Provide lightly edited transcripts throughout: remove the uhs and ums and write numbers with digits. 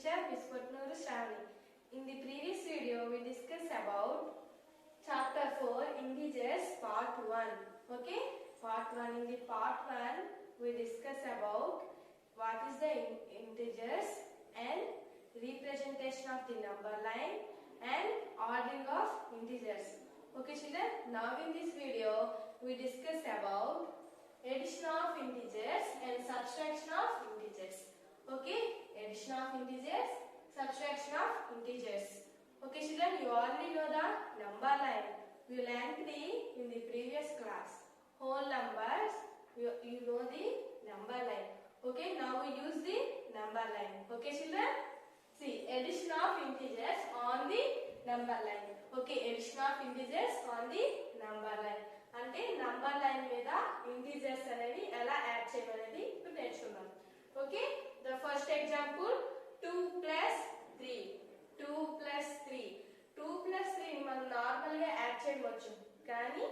teacher Miss Potnuru Shravani. In the previous video, we discussed about chapter 4 integers part 1. Okay, part 1. In the part 1, we discussed about what is the integers and representation of the number line and ordering of integers. Okay children, now in this video, we discuss about addition of integers and subtraction of integers. Okay, addition of integers, subtraction of integers. Okay children, you already know the number line. We learned in the previous class. Whole numbers, you know the number line. Okay, now we use the number line. Okay children, see addition of integers on the number line. Okay, addition of integers on the number line. అంటే number line మీద integers అనేవి ఎలా add చేయాలనేది ఇప్పుడు నేర్చుకుందాం. Okay, the first example 2 + 3. 2 + 3. 2 + 3 మనం normal గా add చేయవచ్చు, కానీ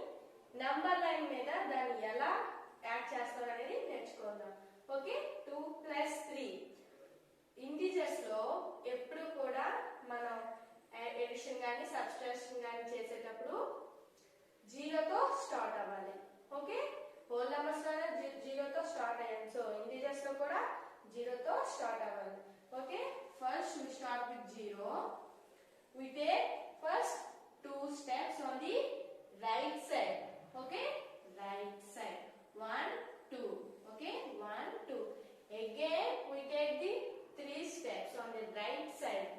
నంబర్ లైన్ మీద దాన్ని ఎలా యాడ్ చేస్తాం అనేది నేర్చుకుందాం. ఓకే, 2 + 3 ఇంటిజర్స్ లో ఎప్పుడు కూడా మనం ఎడిషన్ గాని సబ్ట్రాక్షన్ గాని చేసేటప్పుడు జీరోతో స్టార్ట్ అవ్వాలి. ఓకే, హోల్ నంబర్స్ లో జీరోతో స్టార్ట్ అయ్యాం, సో ఇంటిజర్స్ లో కూడా జీరోతో స్టార్ట్ అవ్వాలి. Okay, first we start with 0. We take first 2 steps on the right side. Okay, right side 1 2. Okay, 1 2. Again we take the 3 steps on the right side.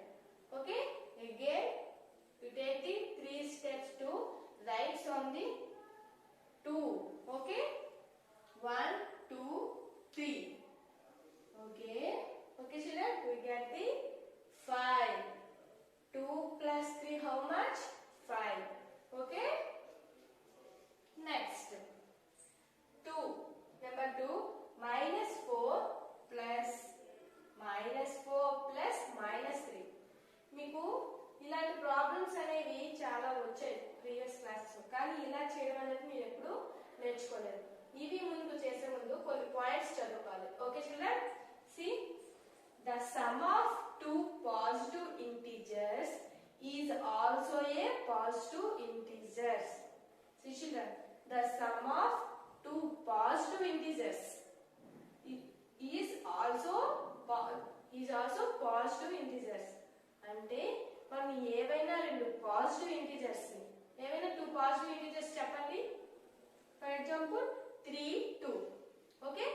Okay, again we take the 3 steps to right on the 2. Okay, 1 2 3. Okay, okay children, we get the 5. 2 + 3 how much? 5. Okay, next 2, number 2, -4 plus -3. మీకు ఇలాంటి problems అనేవి చాలా వచ్చాయి previous classes, కానీ ఇలా చేయడం అనేది మీరు ఎప్పుడు నేర్చుకోలేదు. ఇవి ముందు చేసే ముందు కొన్ని పాయింట్స్ చదువుకోవాలి. Okay children, see the sum of 2 positive integers is also a positive integers. See children, the sum of 2 positive integers is also positive integers. అంటే మనం ఏవైనా 2 పాజిటివ్ ఇంటిజర్స్ ని, ఏవైనా 2 పాజిటివ్ ఇంటిజర్స్ చెప్పండి. For example 3 2. ఓకే,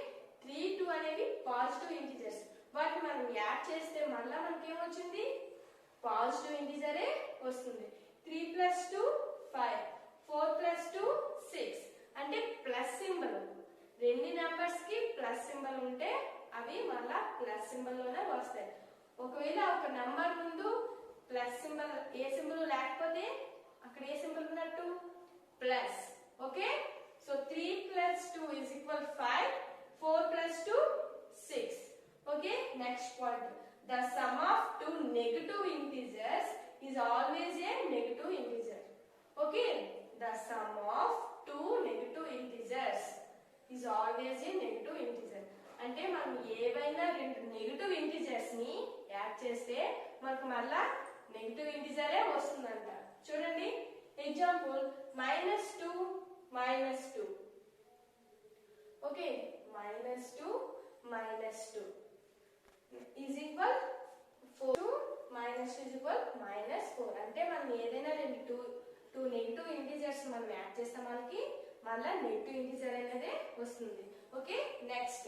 3 2 అనేవి positive integers. వాటిని మనం add చేస్తే మళ్ళా మనకి ఏమొచ్చింది? పాజిటివ్ ఇంటిజరే వస్తుంది. 3 + 2 5, 4 + 2 6. అంటే ప్లస్ సింబల్, రెండు నెంబర్స్ కి ప్లస్ సింబల్ ఉంటే అవి మళ్ళా ప్లస్ సింబల్ లోనే వస్తాయి. ఒకవేళ ఒక నంబర్ ముందు ప్లస్ సింబల్, ఏ సింబల్ లేకపోతే అక్కడ ఏ సింబల్ ఉన్నట్టు? Plus. Okay, so 3 + 2 = 5, 4 + 2 6. Okay, next point, the sum of 2 negative integers is always A negative integer. Okay, the sum of 2 negative integers is always A negative integer. అంటే మనం ఏవైనా 2 negative integers ని add చేస్తే మనకు మళ్ళా negative ఇంటిజరే వస్తుందంట. చూడండి example -2 -2. Okay, -2 -2 is equal 4. -2 -4. అంటే మనం ఏదైనా 2 నెగటివ్ ఇంటిజర్స్ మనం యాడ్ చేస్తే మనకి మళ్ళా నెగటివ్ ఇంటిజర్ అనేది వస్తుంది. Okay, next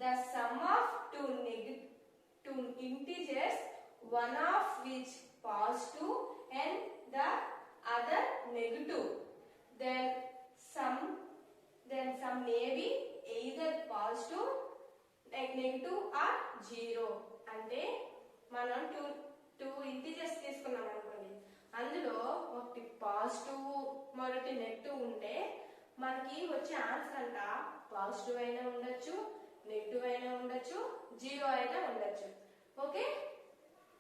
the sum of 2 integers, one of which positive and the other negative, then sum may be either positive, negative or 0. అంటే మనం 2 ఇంటిజర్స్ తీసుకున్నాం అనుకోండి, అందులో ఒకటి పాజిటివ్ మరొకటి నెగటివ్ ఉంటే మనకి వచ్చే ఆన్సర్ అంట పాజిటివ్ అయినా ఉండొచ్చు, నెగటివ్ అయినా ఉండొచ్చు, 0 అయినా ఉండొచ్చు. ఓకే,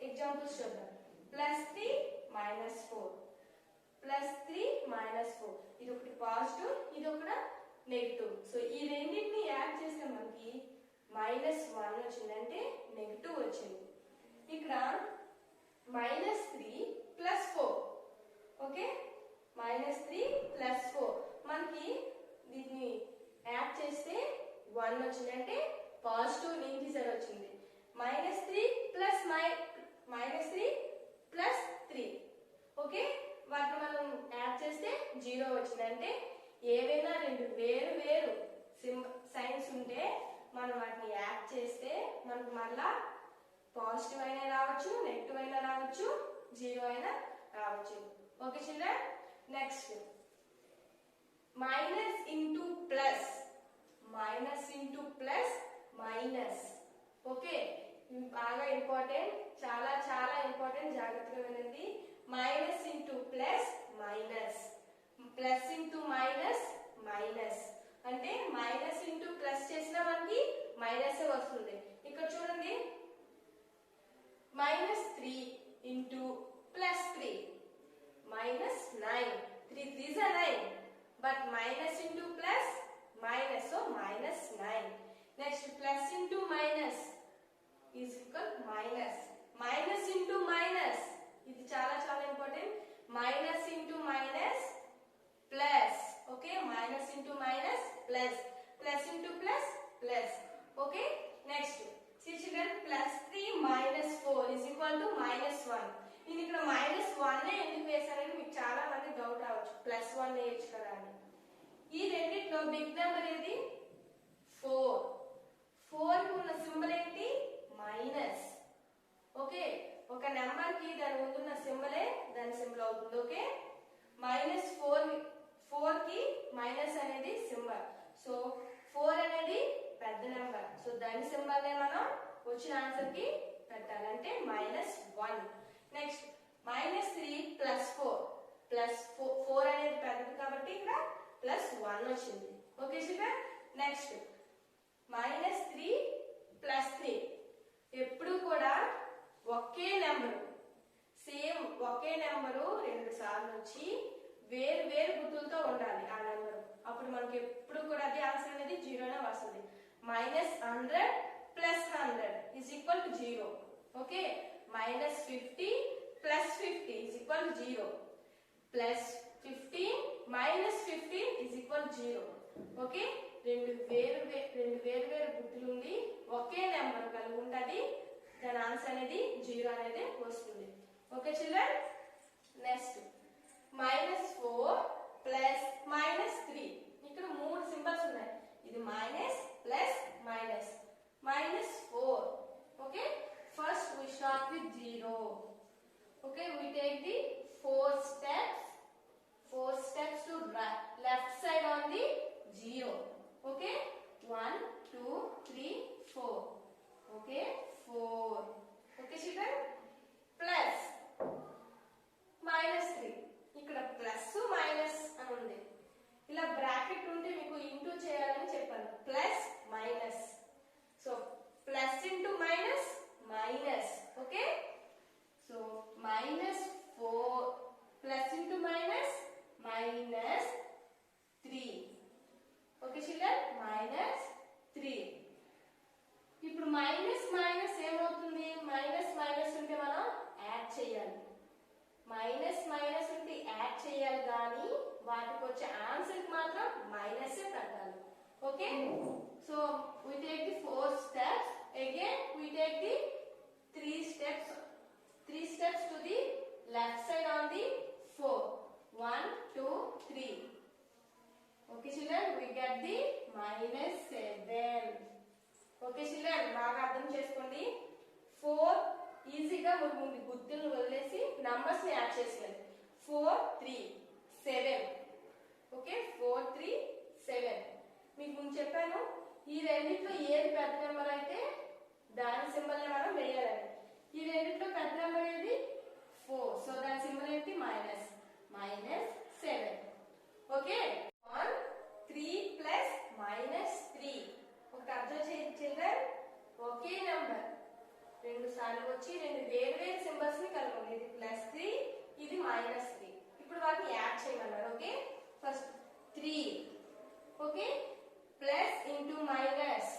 ఎగ్జాంపుల్స్ చూద్దాం. +3 -4, +3 -4. ఇది ఒకటి పాజిటివ్, ఇది ఒకటి నెగటివ్. సో ఈ రెండింటిని యాడ్ చేస్తే మనకి -1 వచ్చింది, అంటే నెగటివ్ వచ్చింది. ఇక్కడ -3 + 4. ఓకే, -3 + 4 మనకి దీన్ని యాడ్ చేస్తే 1 వచ్చింది, అంటే పాజిటివ్ ఇంటిజర్ వచ్చింది. -3 + 3. ఓకే, వాటిని మనం యాడ్ చేస్తే 0 వచ్చింది. అంటే ఏవైనా రెండు వేరు వేరు సైన్స్ ఉంటే మనం వాటిని యాడ్ చేస్తే మనకు మళ్ళా పాజిటివ్ అయినా రావచ్చు, నెగిటివ్ అయినా రావచ్చు, 0 అయినా రావచ్చు. Okay children, next minus into plus, minus. Okay, బాగా ఇంపార్టెంట్, చాలా చాలా ఇంపార్టెంట్, జాగ్రత్తగా వినండి. Minus into plus, plus into minus. అంటే మైనస్ ఇంటూ ప్లస్ చేసినా మనకి మైనస్ వస్తుంది. ఇక్కడ చూడండి, -3 into +3 -9. 3 3s are 9, but minus into plus minus, so -9. Next, plus into minus is equal minus. Minus into minus, ఇది చాలా చాలా important. Minus into minus plus. Okay, minus into minus plus, plus into plus plus. Okay, next, see children, +3 - 4 is equal to -1. నేను ఇక్కడ -1 ఎందుకు వేసానని మీకు చాలా మంది doubt రావచ్చు, +1 వేయచ్చు కదా అని. ఈ రెండిట్లో బిగ్ నెంబర్ ఏది? 4. 4 కి ఉన్న సింబల్ ఏంటి? మైనస్. ఓకే, ఒక నెంబర్ కి దాని ముందున్న సింబలే దాని సింబల్ అవుతుంది. ఓకే, -4 కి మైనస్ అనేది సింబల్. సో 4 అనేది పెద్ద నెంబర్, సో దాని సింబల్ నే మనం వచ్చిన ఆన్సర్ కి పెట్టాలంటే -1. నెక్స్ట్, -3 + 4. 4 అనేది పెద్దది కాబట్టి ఇక్కడ +1 వచ్చింది. Okay children, next -3 + 3. ఎప్పుడు కూడా ఒకే నెంబరు, సేమ్ ఒకే నెంబరు 2 సార్లు వచ్చి వేరు వేరు గుర్తులతో ఉండాలి ఆ నెంబరు. అప్పుడు మనకి ఎప్పుడు కూడా అది ఆన్సర్ అనేది 0నే వస్తుంది. -100 + 100 is equal to 0. Okay, -50 + 50 is equal to 0. +15 - 15 is equal to 0. Okay, రెండు వేరు వేరు గుర్తులు ఉండి ఒకే నెంబర్ కలిగి ఉంటుంది, దాని ఆన్సర్ అనేది 0 అనేది వస్తుంది. Okay children, next -4 + -3. ఇక్కడ 3 సింబల్స్ ఉన్నాయి. ఇది minus plus minus. -4. Okay, first we start with 0. Okay, we take the 4 steps to left side on the 0. Okay, 1 2 3 4. Okay, 4. Okay children, plus -3. ఇక్కడ ప్లస్ మైనస్ అని ఉంది. ఇలా బ్రాకెట్ ఉంటే మీకు ఇంటూ చేయాలని చెప్పాను. Plus minus, so plus into minus minus. Okay, so -4 plus into minus -3. Okay children, -3. ఇప్పుడు minus minus ఏమవుతుంది? మైనస్ మైనస్ ఉంటే మనం యాడ్ చేయాలి. మైనస్ మైనస్ ఉంటే యాడ్ చేయాలి, కానీ వాటికి వచ్చే ఆన్సర్ కి మాత్రం మైనస్ పెట్టాలి. Okay, so we take the 4 steps. Again we take the 3 steps to the left side on the 4. 1 2 3. Okay children, we get the -7. Okay children, బాగా అర్థం చేసుకోండి. 4 ఈజీగా ముందు గుర్తులను వదిలేసి నంబర్స్ ని యాడ్ చేసేయాలి. 4 3 7. ఓకే, 4 3 7. మీకు ముందు చెప్పాను, ఈ రెండిట్లో ఏది పెద్ద నెంబర్ అయితే దాని సింబల్ ని మనం వేయాలని. ఈ రెండిట్లో పెద్ద నెంబర్ ఏది? 4, సో దాని సింబల్ ఏంటి? -7. ఓకే, 1 3 + -3. ఒకటి అబ్జర్వ్ చేయండి చిల్డ్రన్, ఒకే నెంబర్ 2 సార్లు వచ్చి 2 వేరు వేరు సింబల్స్ ని కలుపుకోండి. ఇది +3, ఇది -3. ఇప్పుడు వాటిని యాడ్ చేయమన్నారు. Okay, first 3. Okay, plus into minus,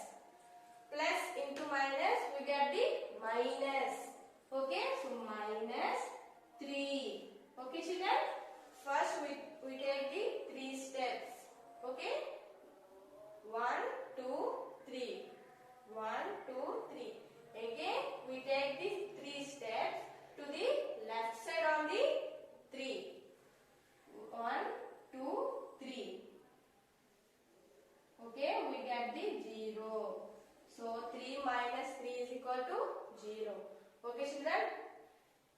we get the minus. we take the 3 steps. Okay, 1, 2, 3. 1, 2, 3. Again, we take the 3 steps to the left side on the 3. 1, 2, 3. Okay, we get the 0. So 3 minus 3 is equal to 0. Okay, children.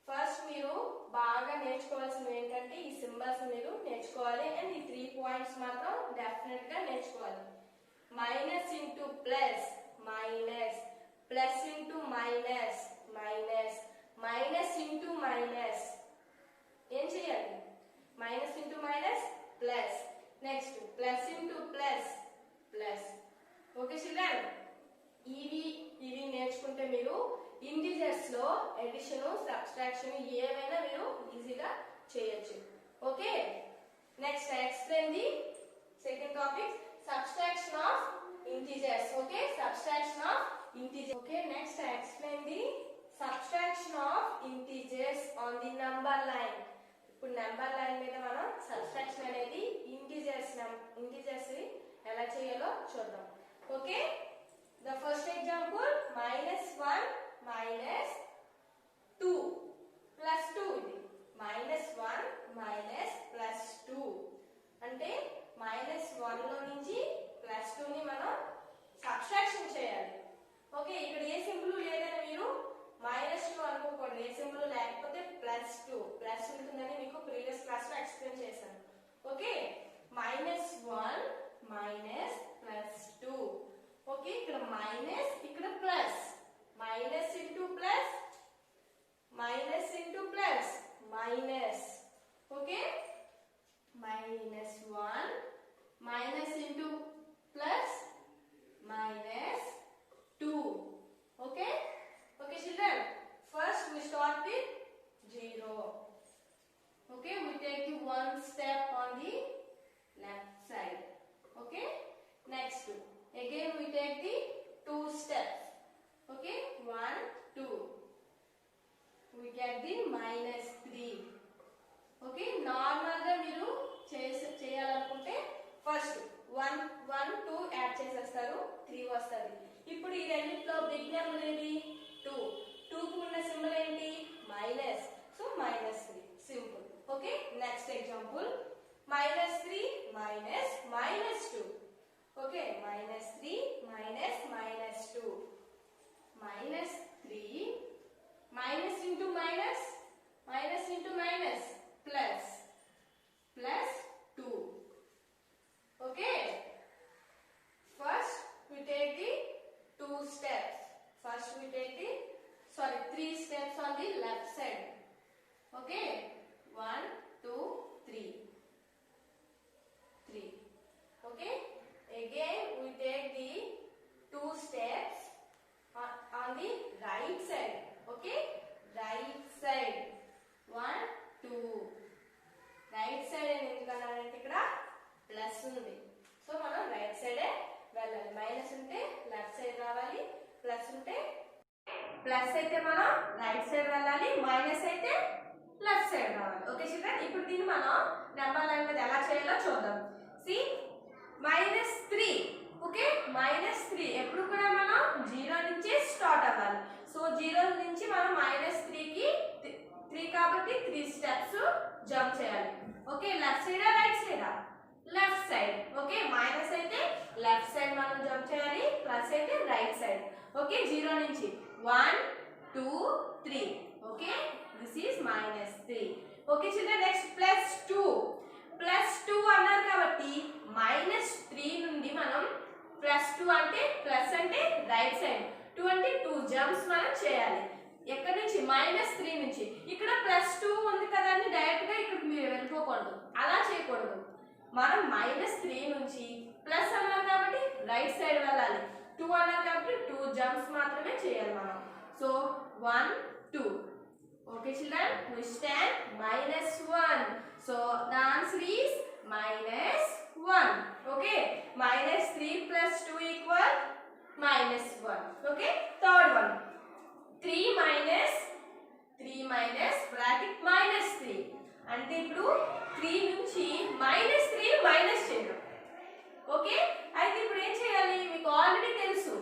First మీరు బాగా నేర్చుకోవాల్సినవి ఏంటంటే ఈ symbols మీరు నేర్చుకోవాలి and ఈ 3 points మాత్రం definite గా నేర్చుకోవాలి. Minus into plus, minus, plus into minus, minus, minus into minus. ఏం చేయాలి? Minus into minus plus. Next plus into plus, plus. Okay children, ఇవి నేర్చుకుంటే మీరు ఇంటిజర్స్ లో ఎడిషన్, సబ్ట్రాక్షన్ ఏవైనా మీరు ఈజీగా చేయొచ్చు. Okay, next explain the second topic, subtraction of integers. Okay, subtraction of integers. Okay, next explain the subtraction of integers on the number line. ఇప్పుడు number line మీద మనం సబ్ట్రాక్షన్ అనేది ఇంటిజర్స్ ఎలా చేయాలో చూద్దాం. Okay, the first example -1 minus 2 plus 2. ఇది -1 minus plus 2 అంటే -1 లో నుంచి +2 ని మనం సబ్ట్రాక్షన్ చేయాలి. ఓకే, ఇక్కడ ఏ సింబల్ లేదని మీరు -2 అనుకోకూడదు. ఏ సింబల్ లేకపోతే +2 ప్లస్ ఉంటుందని మీకు ప్రీవియస్ క్లాస్ లో ఎక్స్ప్లెయిన్ చేశాను. Okay, -1 minus +2. ఓకే, ఇక్కడ మైనస్, ఇక్కడ plus. Minus into plus, minus into plus, minus. Okay, -1 minus into plus, minus 2. Okay, okay children, first we start with 0. Okay, we take the one step on the left side. Okay, next again we take the 2 steps. Okay, 1, 2. We get the -3. Okay, normal గా మీరు చేయాలనుకుంటే first 1, 2 add చేసేస్తారు, 3 వస్తుంది. ఇప్పుడు ఈ రెండిట్లో big number ఏది? 2. 2 కు ఉన్న సింబల్ ఏంటి? Minus. So -3 simple. Okay, next example -3 minus -2. Okay, -3 minus -2. -3 minus into minus, minus into minus, plus, plus 2. Okay, first we take the 2 steps. First we take the 3 steps on the left side. Okay, 1, 2, 3. 3. Okay, again we take the 2 steps on the right side. Okay, right side. 1, 2. Right side ఎందుకన్నారంటే ఇక్కడ plus ఉంది, so మనం right సైడే వెళ్ళాలి. Minus ఉంటే left side రావాలి, plus ఉంటే plus అయితే మనం రైట్ సైడ్ వెళ్ళాలి, మైనస్ అయితే లెఫ్ట్ సైడ్ రావాలి. ఓకే చిల్డ్రన్, ఇప్పుడు దీన్ని మనం నెంబర్ లైన్ మీద ఎలా చేయాలో చూద్దాం. సి -3. ఓకే, -3 ఎప్పుడు కూడా మనం 0 నుంచి స్టార్ట్ అవ్వాలి. సో 0 నుంచి మనం -3 కి 3 కాబట్టి 3 స్టెప్స్ జంప్ చేయాలి. ఓకే, లెఫ్ట్ సైడా రైట్ సైడా? Left side. ఓకే, మైనస్ అయితే లెఫ్ట్ సైడ్ మనం జంప్ చేయాలి, ప్లస్ అయితే రైట్ సైడ్. ఓకే, 0 నుంచి 1, 2, 3. Okay, this is -3. Okay children, next +2. +2 అన్నారు కాబట్టి -3 నుండి మనం +2 అంటే ప్లస్ అంటే రైట్ సైడ్, 2 అంటే 2 జంప్స్ మనం చేయాలి. ఎక్కడి నుంచి? -3 నుంచి. ఇక్కడ +2 ఉంది కదా అని డైరెక్ట్ గా ఇక్కడ మీరు వెళ్ళిపోకూడదు, అలా చేయకూడదు. మనం -3 నుంచి ప్లస్ అన్నారు కాబట్టి రైట్ సైడ్ వెళ్ళాలి, 2 అన్నారు కాబట్టి 2 జంప్స్ మాత్రమే చేయాలి మనం. So 1, 2. Okay children, we stand -1. So the answer is -1. Okay, -3 plus 2 equal -1. Okay, third one, 3 minus bracket -3 అంటే ఇప్పుడు 3 నుంచి -3 మైనస్ చేయడం. ఓకే, అయితే ఇప్పుడు ఏం చేయాలి? మీకు ఆల్రెడీ తెలుసు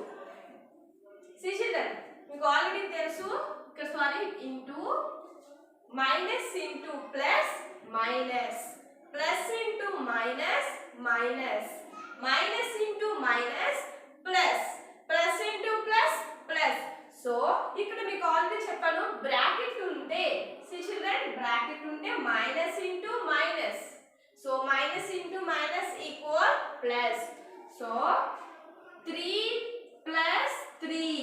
చిల్డ్రన్, మీకు ఆల్రెడీ తెలుసు ఇక్కడ sorry into minus into plus minus, plus into minus minus, minus into minus plus, plus into plus plus. So ఇక్కడ మీకు ఆల్రెడీ చెప్పాను బ్రాకెట్ ఉంటే చిల్డ్రన్, బ్రాకెట్ ఉంటే minus into minus, so minus into minus equal plus. So 3 plus 3.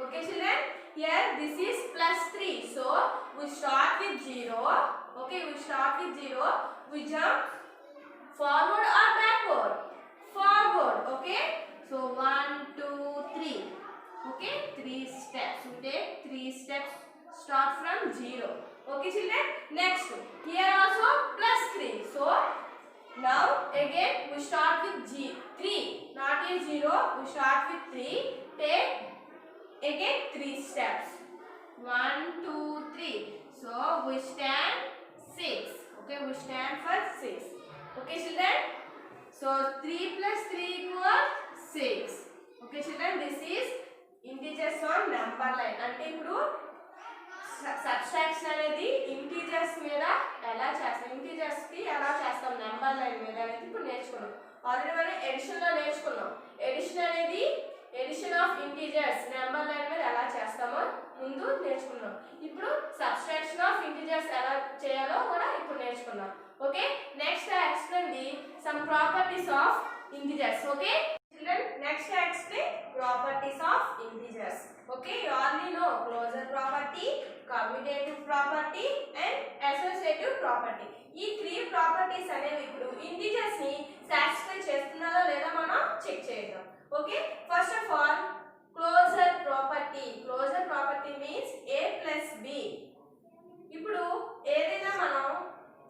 Okay children, here this is plus 3, so we start with 0. Okay, we start with 0, we jump forward or backward? Forward. Okay, so 1 2 3. Okay, 3 steps, we take 3 steps, start from 0. Okay children, next here also plus 3, so now again we start with 3, not a 0, we start with 3, take again 3 steps, 1 2 3, so we stand 6. Okay, we stand for 6. Okay children, so 3 plus 3 equal 6. Okay children, this is integers on number line. అంటే ఇప్పుడు subtraction అనేది integers మీద ఎలా చేస్తాం, integers కి ఎలా చేస్తాం number line మీద అనేది ఇప్పుడు నేర్చుకున్నాం. ఆల్రెడీ మనం ఎడిషన్ లో నేర్చుకున్నాం. ఎడిషన్ అనేది addition of integers number line మీద ఎలా చేస్తామో ముందు నేర్చుకున్నాం. ఇప్పుడు సబ్ట్రాక్షన్ ఆఫ్ ఇంటీజర్స్ ఎలా చేయాలో కూడా ఇప్పుడు నేర్చుకున్నాం. Okay, next I explain the some properties of integers. Okay children, next I explain properties of integers. Okay, you already know closure property, commutative property and associative property. ఈ 3 properties అనేవి ఇప్పుడు integers ని satisfy చేస్తున్నారో లేదో మనం check చేద్దాం. Okay, first of all closure property. Closure property means a plus b. ఇప్పుడు ఏదైనా మనం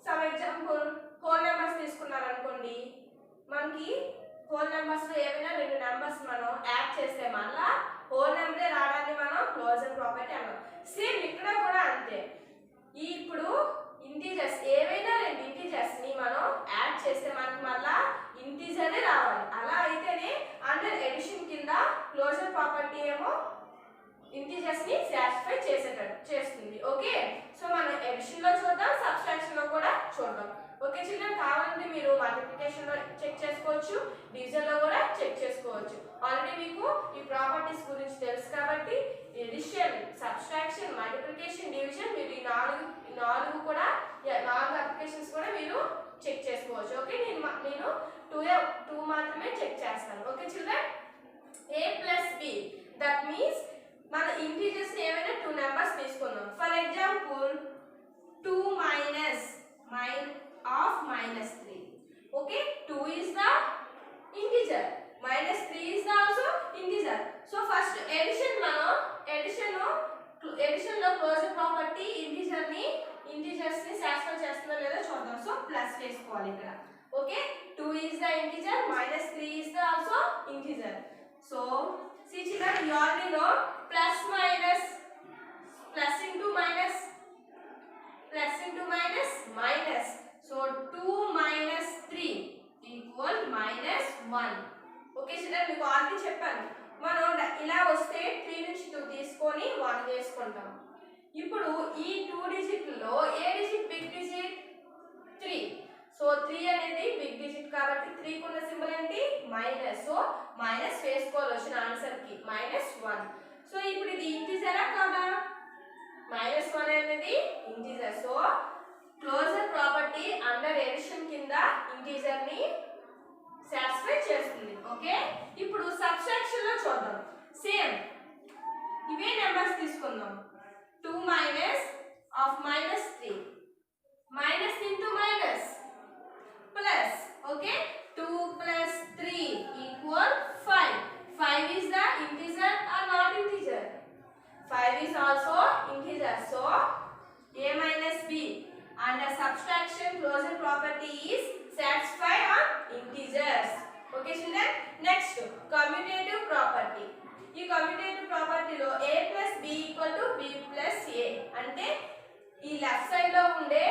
సమ్ ఎగ్జాంపుల్ హోల్ నెంబర్స్ తీసుకున్నారనుకోండి, మనకి హోల్ నెంబర్స్ లో ఏమైనా 2 నెంబర్స్ మనం యాడ్ చేస్తే మళ్ళా హోల్ నెంబరే రావడాన్ని మనం క్లోజర్ ప్రాపర్టీ అన్నాం. సేమ్ ఇక్కడ కూడా అంతే. ఇప్పుడు ఇంటిజర్స్ ఏవైనా 2 ఇంటిజర్స్ ని మనం యాడ్ చేస్తే మనకి మళ్ళా ఇంటిజరే రావాలి. అలా అయితేనే అండర్ ఎడిషన్ కింద క్లోజర్ ప్రాపర్టీ ఏమో ఇంటిజర్స్ ని సాటిస్ఫై చేస్తుంది. ఓకే, సో మనం ఎడిషన్ లో చూద్దాం, సబ్ట్రాక్షన్ లో కూడా చూద్దాం. ఓకే చిల్డ్రన్, కావాలంటే మీరు మల్టిప్లికేషన్ లో చెక్ చేసుకోవచ్చు, డివిజన్ లో కూడా చెక్ చేసుకోవచ్చు. ఆల్రెడీ మీకు ఈ ప్రాపర్టీస్ గురించి తెలుసు కాబట్టి ఎడిషన్, సబ్ట్రాక్షన్, మల్టిప్లికేషన్, డివిజన్ మీరు ఈ నాలుగు కూడా 4 అప్లికేషన్స్ కూడా మీరు చెక్ చేసుకోవచ్చు. ఓకే, నేను 2 మాత్రమే చెక్ చేస్తాను. Okay children, a plus b, that means మన ఇంటిజర్స్ ఏమైనా 2 నెంబర్స్ తీసుకుందాం. For example 2 minus of -3. Okay, 2 is the integer, -3 is the also integer. So first addition మనం addition లో క్లోజర్ ప్రాపర్టీ ఇంటిజర్స్ ని సాటిస్ఫై చేస్తుందో లేదో చూద్దాం. సో ప్లస్ వేసుకోవాలి ఇక్కడ. Okay, 2 is the integer, -3 is the also integer. So see children, you already know plus minus, plus into minus, plus into minus minus. So 2 minus 3 equal -1. Okay children, మీకు already చెప్పాను మనం ఇలా వస్తే 3 నుంచి 2 తీసుకొని 1 చేసుకుంటాం. ఇప్పుడు ఈ 2 డిజిట్లో ఏ డిజిట్ బిగ్ డిజిట్? 3. సో 3 అనేది బిగ్ డిజిట్ కాబట్టి 3 కున్న సింబల్ ఏంటి? మైనస్. సో మైనస్ వేసుకోవాలి వచ్చిన ఆన్సర్ కి -1. సో ఇప్పుడు ఇది ఇంటిజరా కాదా? -1 అనేది integer. So closure property under addition కింద ఇంటిజర్ ని సాటిస్ఫై చేస్తుంది. ఓకే, ఇప్పుడు సబ్ట్రాక్షన్ లో చూద్దాం. సేమ్ ఇవే నెంబర్స్ తీసుకుందాం. 2 minus of -3, minus into minus plus. Okay, 2 plus 3 equal 5. 5 is the integer or not integer? 5 is also integer. So a minus b under subtraction closure property is satisfied on integers. Okay children, next commutative property. ఈ commutative ప్రాపర్టీలో a plus b equal to b plus a అంటే ఈ left side లో ఉండే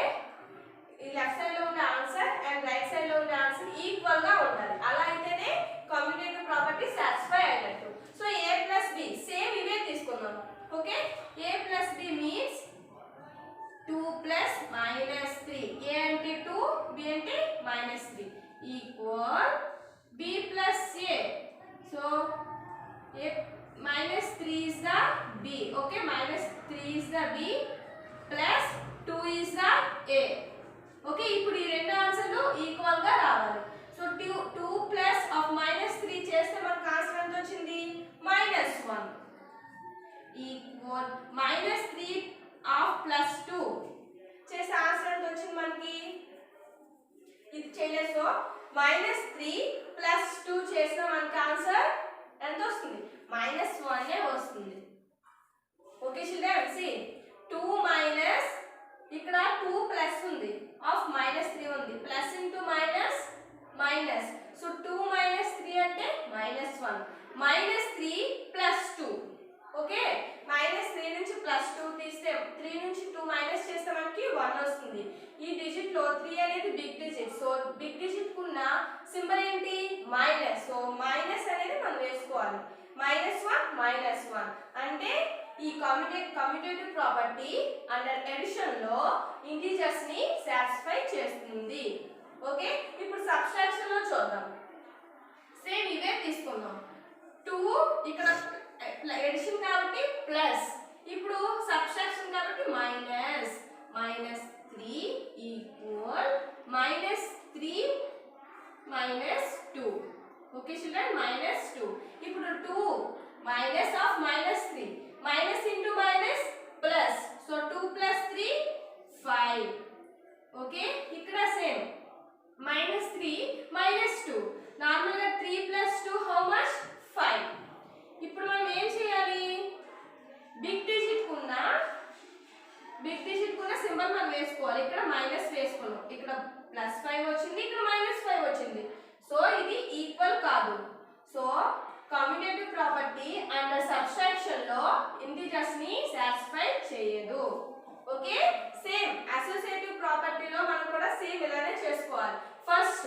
ఈ left side లో ఉండే answer and right side లో ఉండే ఆన్సర్ ఈక్వల్ గా ఉండాలి. అలా అయితేనే కమ్యూటేటివ్ ప్రాపర్టీ సాటిస్ఫై అయినట్టు. So a plus b same ఇవే తీసుకుందాం. Okay, a plus b means 2 plus minus 3. a అంటే 2, b అంటే minus 3 equal b plus a. So a minus 3 is the b. Okay, minus 3 is the b plus 2 is the a. Okay, ఇప్పుడు ఈ రెండు ఆన్సర్లు equal గా రావాలి. So 2 plus of minus 3 చేస్తే మనకు ఆన్సర్ ఎంత వచ్చింది? Minus 1 equal minus 3 of plus 2 చేస్తే ఆన్సర్ ఎంత వచ్చింది మనకి? ఇది చేయలేదు. సో మైనస్ 3 ప్లస్ 2 చేస్తే మనకి ఆన్సర్ ఎంత వస్తుంది? మైనస్ 1 వస్తుంది. ఓకే చిల్డ్రన్, సి 2 మైనస్ ఇక్కడ 2 ప్లస్ ఉంది, ఆఫ్ మైనస్ 3 ఉంది, plus into minus minus. So 2 minus 3 అంటే minus 1, minus 3 plus 2. Okay, minus 3 నుంచి ప్లస్ 2 తీస్తే 3 నుంచి 2 మైనస్ చేస్తే మనకి 1 వస్తుంది. ఈ డిజిట్ లో 3 అనేది big digit. So big digit కున్న సింబల్ ఏంటి? మైనస్. సో మైనస్ అనేది మనం వేసుకోవాలి. -1 అంటే ఈ కమ్యూటేటివ్ ప్రాపర్టీ అండర్ ఎడిషన్ లో ఇంటిజర్స్ ని సాటిస్ఫై చేస్తుంది. ఓకే, ఇప్పుడు సబ్ట్రాక్షన్ లో చూద్దాం. సేమ్ ఇవే తీసుకుందాం. 2 ఇక్కడ ఎడిషన్ కాబట్టి ప్లస్, ఇప్పుడు సబ్ట్రాక్షన్ కాబట్టి మైనస్. -3 ఈక్వల్ -3 -2. Okay children, -2. ఇప్పుడు 2 minus of -3, minus into minus plus. So 2 plus 3 5. Okay, ఇక్కడ సేమ్ -3 -2. నార్మల్ గా 3 ప్లస్ 2 హౌ మచ్? 5. ఇప్పుడు మనం ఏం చేయాలి? బిగ్ డిజిట్ కున్న సింబల్ మనం వేసుకోవాలి. ఇక్కడ మైనస్ వేసుకున్నాం, ఇక్కడ +5 వచ్చింది, ఇక్కడ -5 వచ్చింది. సో ఇది ఈక్వల్ కాదు. So commutative property under subtraction లో ఇంటిజర్స్ ని సాటిస్ఫై చేయదు. ఓకే, సేమ్ అసోసియేటివ్ ప్రాపర్టీలో మనం కూడా సేమ్ ఇలానే చేసుకోవాలి. ఫస్ట్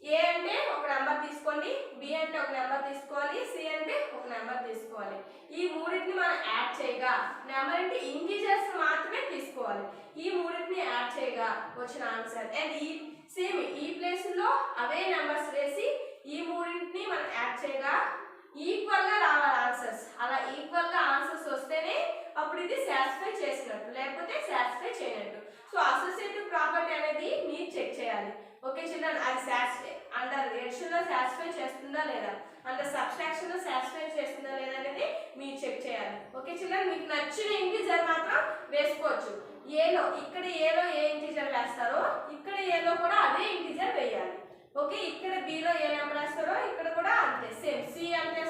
ఏ అంటే ఒక నెంబర్ తీసుకోండి, బి అంటే ఒక నెంబర్ తీసుకోవాలి, సి అంటే ఒక నెంబర్ తీసుకోవాలి. ఈ మూడింటిని మనం యాడ్ చేయగా, నెంబర్ అంటే ఇంటిజర్స్ మాత్రమే తీసుకోవాలి. ఈ మూడింటిని యాడ్ చేయగా వచ్చిన ఆన్సర్ అండ్ ఈ సేమ్ ఈ ప్లేస్ లో అవే నెంబర్స్ వేసి ఈ మూడింటిని మనం యాడ్ చేయగా ఈక్వల్ గా రావాలి ఆన్సర్స్. అలా ఈక్వల్ గా ఆన్సర్స్ వస్తేనే అప్పుడు ఇది సాటిస్ఫై చేసినట్టు, లేకపోతే సాటిస్ఫై చేయనట్టు. సో అసోసియేటివ్ ప్రాపర్టీ అనేది మీరు చెక్ చేయాలి. ఓకే చిల్డ్రన్, అది సాటిస్ఫై అండర్ ఎడిషన్ లో సాటిస్ఫై చేస్తుందా లేదా, అండర్ సబ్ట్రాక్షన్ లో సాటిస్ఫై చేస్తుందా లేదా అనేది మీరు చెక్ చేయాలి. ఓకే చిల్డ్రన్, మీకు నచ్చిన ఇంటిజర్ మాత్రం వేసుకోవచ్చు. ఏలో ఇక్కడ ఏలో ఏ ఇంటిజర్ వేస్తారో ఇక్కడ ఏలో కూడా అదే ఇంటిజర్ వేయాలి. ఓకే, ఇక్కడ బిలో ఏ నెంబర్ వేస్తారో ఇక్కడ కూడా అంతే, సేమ్ సి అంటే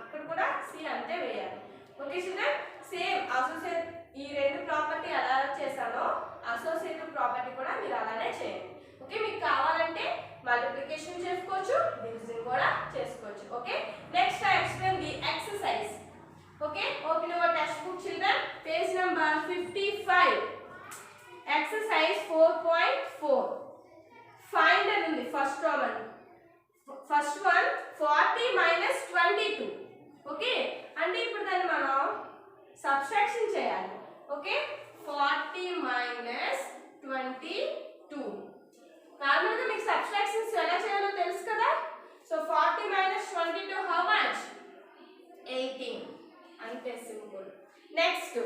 ఇక్కడ కూడా సి అంతే వేయాలి. ఓకే చిల్డ్రన్, సేమ్ అసోసియేట్ ఈ రెండు ప్రాపర్టీ ఎలా చేశానో అసోసియేటివ్ ప్రాపర్టీ కూడా మీరు అలానే చేయండి. ఓకే, మీకు కావాలంటే మల్టిప్లికేషన్ చేసుకోవచ్చు, డివిజన్ కూడా చేసుకోవచ్చు. Okay, next I explain the exercise. Okay, open your text book children, page number 55, exercise 4.4. Find అని ఉంది first one. First one 40 - 22. Okay, అంటే ఇప్పుడు దాన్ని మనం సబ్ట్రాక్షన్ చేయాలి. ఓకే, 40 - 22. నార్మల్ గా మీకు సబ్ట్రాక్షన్స్ ఎలా చేయాలో తెలుసు కదా. So 40 - 22 how much? 18. అంతే సింపుల్. నెక్స్ట్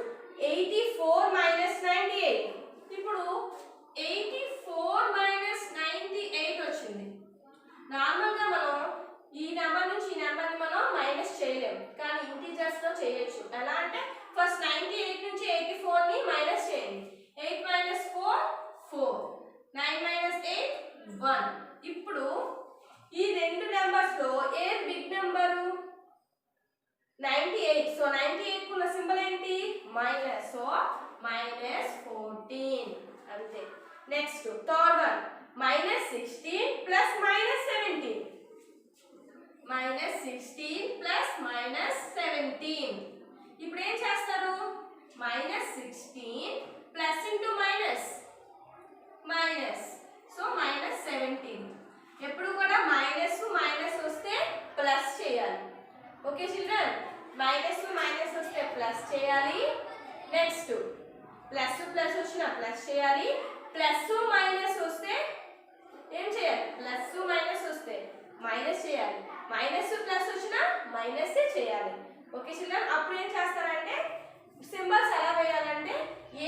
84 - 98. ఇప్పుడు 84 - 98 వచ్చింది. నార్మల్ గా మనం ఈ నెంబర్ నుంచి ఈ నెంబర్ ని మనం మైనస్ చేయలేము, కానీ ఇంటిజర్స్ లో చేయొచ్చు. ఎలా అంటే ఫస్ట్ 98 నుంచి 84 ని మైనస్ చేయండి. 8 - 4 4, 9 - 8 1. ఇప్పుడు ఈ రెండు నెంబర్స్ లో ఏది బిగ్ నెంబరు? 98. సో 98 కున్న సింబల్ ఏంటి? మైనస్. సో -14 అంతే. Next third one -16 + -17. -16 + -17. ఇప్పుడు ఏం చేస్తారు? -16 plus into minus minus. So -17. ఎప్పుడు కూడా మైనస్ మైనస్ వస్తే ప్లస్ చేయాలి. ఓకే చిల్డ్రన్, మైనస్ మైనస్ వస్తే ప్లస్ చేయాలి. నెక్స్ట్ ప్లస్ ప్లస్ వచ్చిన ప్లస్ చేయాలి. ప్లస్ మైనస్ వస్తే ఏం చేయాలి? ప్లస్ మైనస్ వస్తే మైనస్ చేయాలి. మైనస్ ప్లస్ వచ్చినా మైనస్ చేయాలి. ఓకే చిల్డ్రన్, అప్పుడు ఏం చేస్తారంటే సింబల్స్ ఎలా వేయాలంటే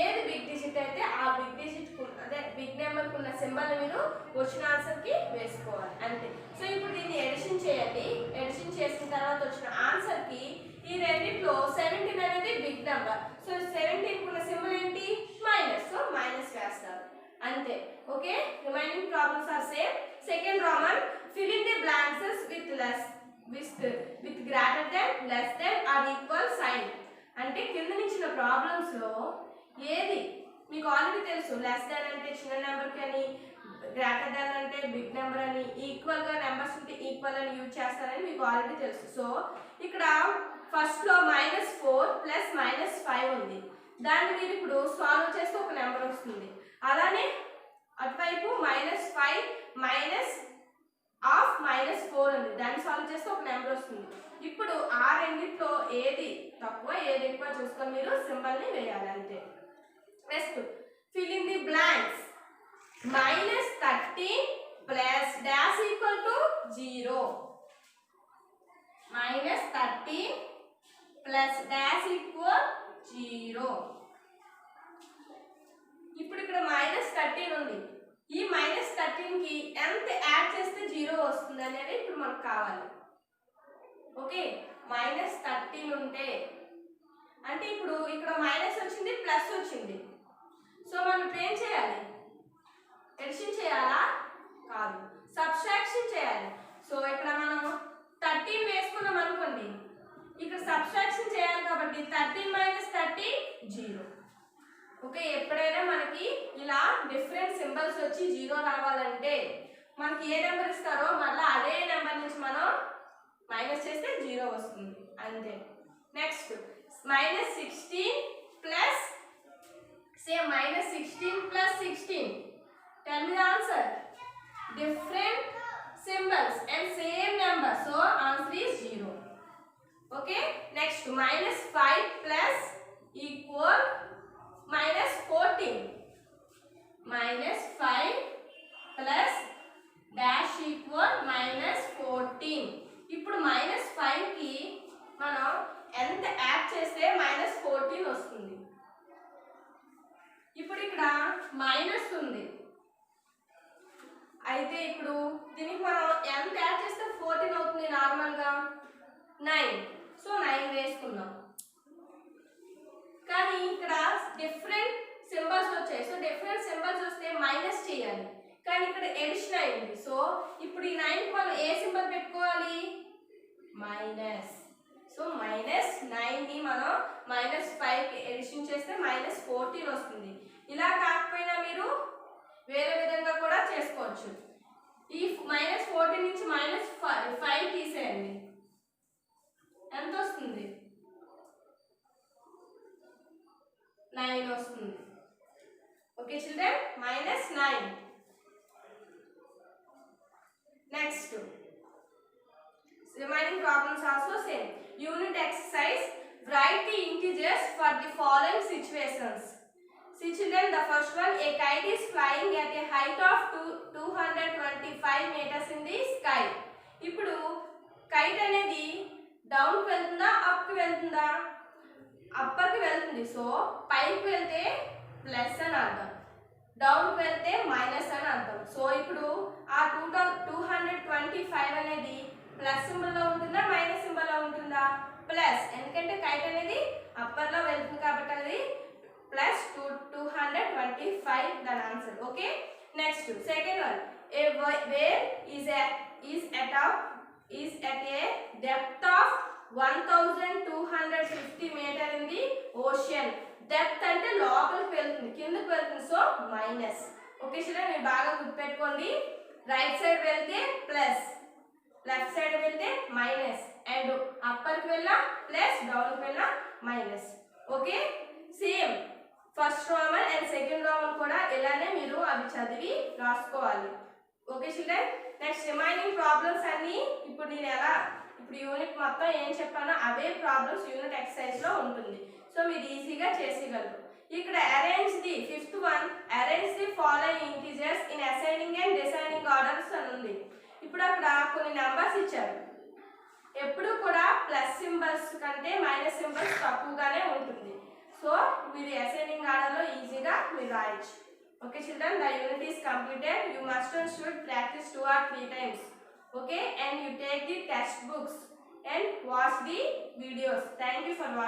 ఏది బిగ్ డిజిట్ అయితే ఆ బిగ్ డిజిట్ అదే బిగ్ నెంబర్ కున్న సింబల్ మీరు వచ్చిన ఆన్సర్ కి వేసుకోవాలి అంతే. సో ఇప్పుడు దీన్ని ఎడిషన్ చేయండి. ఎడిషన్ చేసిన తర్వాత వచ్చిన ఆన్సర్ కి ఈ రెండిట్లో 17 అనేది బిగ్ నెంబర్. సో 17 కున్న సింబల్ ఏంటి? మైనస్. సో మైనస్ వేస్తారు అంతే. Okay, remaining problems are same. Second problem, fill in the blanks with less with greater than, less than or equal sign. అంటే కింద ఇచ్చిన ప్రాబ్లమ్స్ లో ఏది మీకు ఆల్రెడీ తెలుసు, లెస్ దాన్ అంటే చిన్న నెంబర్ కి అని, గ్రేటర్ దాన్ అంటే బిగ్ నెంబర్ అని, ఈక్వల్ గా నెంబర్స్ ఉంటే ఈక్వల్ అని యూజ్ చేస్తారని మీకు ఆల్రెడీ తెలుసు. సో ఇక్కడ ఫస్ట్ లో -4 ప్లస్ -5 ఉంది. దాన్ని మీరు ఇప్పుడు సాల్వ్ చేస్తే ఒక నెంబర్ వస్తుంది. అలానే అటువైపు -5 మైనస్ ఆఫ్ -4 ఉంది. దాన్ని సాల్వ్ చేస్తే ఒక నెంబర్ వస్తుంది. ఇప్పుడు ఆ రెండిట్లో ఏది తక్కువ ఏది ఎక్కువ చూసుకొని మీరు సింబల్ ని వేయాలి అంతే. Next fill in the blanks. -13 plus dash equal to 0. -13 plus dash equal 0. ఇప్పుడు ఇక్కడ -13 ఉంది. ఈ -13 కి ఎంత యాడ్ చేస్తే 0 వస్తుంది అనేది ఇప్పుడు మనకు కావాలి. ఓకే, -13 ఉంటే అంటే ఇప్పుడు ఇక్కడ మైనస్ వచ్చింది ప్లస్ వచ్చింది. సో మనం ఇప్పుడు ఏం చేయాలి? ఎడిషన్ చేయాలా? కాదు, సబ్ట్రాక్షన్ చేయాలి. సో ఇక్కడ మనం 13 వేసుకున్నాం అనుకోండి, ఇక్కడ సబ్ట్రాక్షన్ చేయాలి కాబట్టి 13 - 13 0. ఓకే, ఎప్పుడైనా మనకి ఇలా డిఫరెంట్ సింబల్స్ వచ్చి 0 రావాలంటే మనకి ఏ నెంబర్ ఇస్తారో మళ్ళీ అదే నెంబర్ నుంచి మనం మైనస్ చేస్తే 0 వస్తుంది అంతే. Next -16 plus same -16 plus 16. Tell me the answer. Different symbols and same number, so answer is 0. Okay, next -5 plus equal -14. -5 plus dash equal -14. ఇప్పుడు -5 కి మనం ఎంత యాడ్ చేస్తే -14 వస్తుంది. ఇప్పుడు ఇక్కడ మైనస్ ఉంది, అయితే ఇప్పుడు దీనికి మనం ఎంత యాడ్ చేస్తే 14 అవుతుంది నార్మల్ గా? 9. సో 9 వేసుకుందాం. కానీ ఇక్కడ డిఫరెంట్ సింబల్స్ వచ్చాయి. సో డిఫరెంట్ సింబల్స్ వస్తే మైనస్ చేయాలి, కానీ ఇక్కడ ఎడిషన్ అయింది. సో ఇప్పుడు ఈ 9 కి మనం ఏ సింబల్ పెట్టుకోవాలి? మైనస్. సో -9 ని మనం -5 కి ఎడిషన్ చేస్తే -14 వస్తుంది. ఇలా కాకపోయినా మీరు వేరే విధంగా కూడా చేసుకోవచ్చు. ఈ -14 నుంచి -5 తీసేయండి, ఎంత వస్తుంది? 9 వస్తుంది. Okay children, -9. Next remaining problems also same. Unit exercise, write the integers for the following situations. See children, the first one, a kite is flying at a height of 225 meters in the sky. ఇప్పుడు kite అనేది down కి వెళ్తుందా up కి వెళ్తుందా? Upper కి వెళ్తుంది. So పైకి వెళ్తే ప్లస్ అని అర్థం, డౌన్ కి వెళ్తే మైనస్ అని అర్థం. సో ఇప్పుడు ఆ 225 అనేది ప్లస్ సింబల్ లో ఉంటుందా మైనస్ సింబల్ లో ఉంటుందా? ప్లస్, ఎందుకంటే కైట్ అనేది అప్పర్ లో వెళ్తుంది కాబట్టి అది ప్లస్ 225 దాని answer. Okay, next second one, A where is at a depth of 1250 meter in the ocean. Depth అంటే లోపలికి వెళ్తుంది, కిందకి వెళ్తుంది. So minus. ఓకే చూడండి, మీరు బాగా గుర్తుపెట్టుకోండి. రైట్ సైడ్ వెళ్తే ప్లస్, లెఫ్ట్ సైడ్ వెళ్తే మైనస్, అండ్ అప్పర్కి వెళ్ళినా ప్లస్, డౌన్కి వెళ్ళినా minus. Okay, same first Roman and second Roman కూడా ఇలానే మీరు అవి చదివి రాసుకోవాలి. Okay children, next remaining problems అన్ని ఇప్పుడు ఇప్పుడు యూనిట్ మొత్తం ఏం చెప్పానో అవే ప్రాబ్లమ్స్ యూనిట్ ఎక్సర్సైజ్ లో ఉంటుంది. సో మీరు ఈజీగా చేసేయగలరు. ఇక్కడ arrange the fifth one, arrange the following integers in assigning and designing orders అని ఉంది. ఇప్పుడు అక్కడ కొన్ని నెంబర్స్ ఇచ్చారు. ఎప్పుడు కూడా ప్లస్ సింబల్స్ కంటే మైనస్ సింబల్స్ తక్కువగానే ఉంటుంది. సో మీరు అసైనింగ్ ఆర్డర్ లో ఈజీగా మీరు రాయొచ్చు. Okay children, the unit is completed. You must and should practice 2 or 3 times. Okay, and you take the textbooks and watch the videos. Thank you for watching.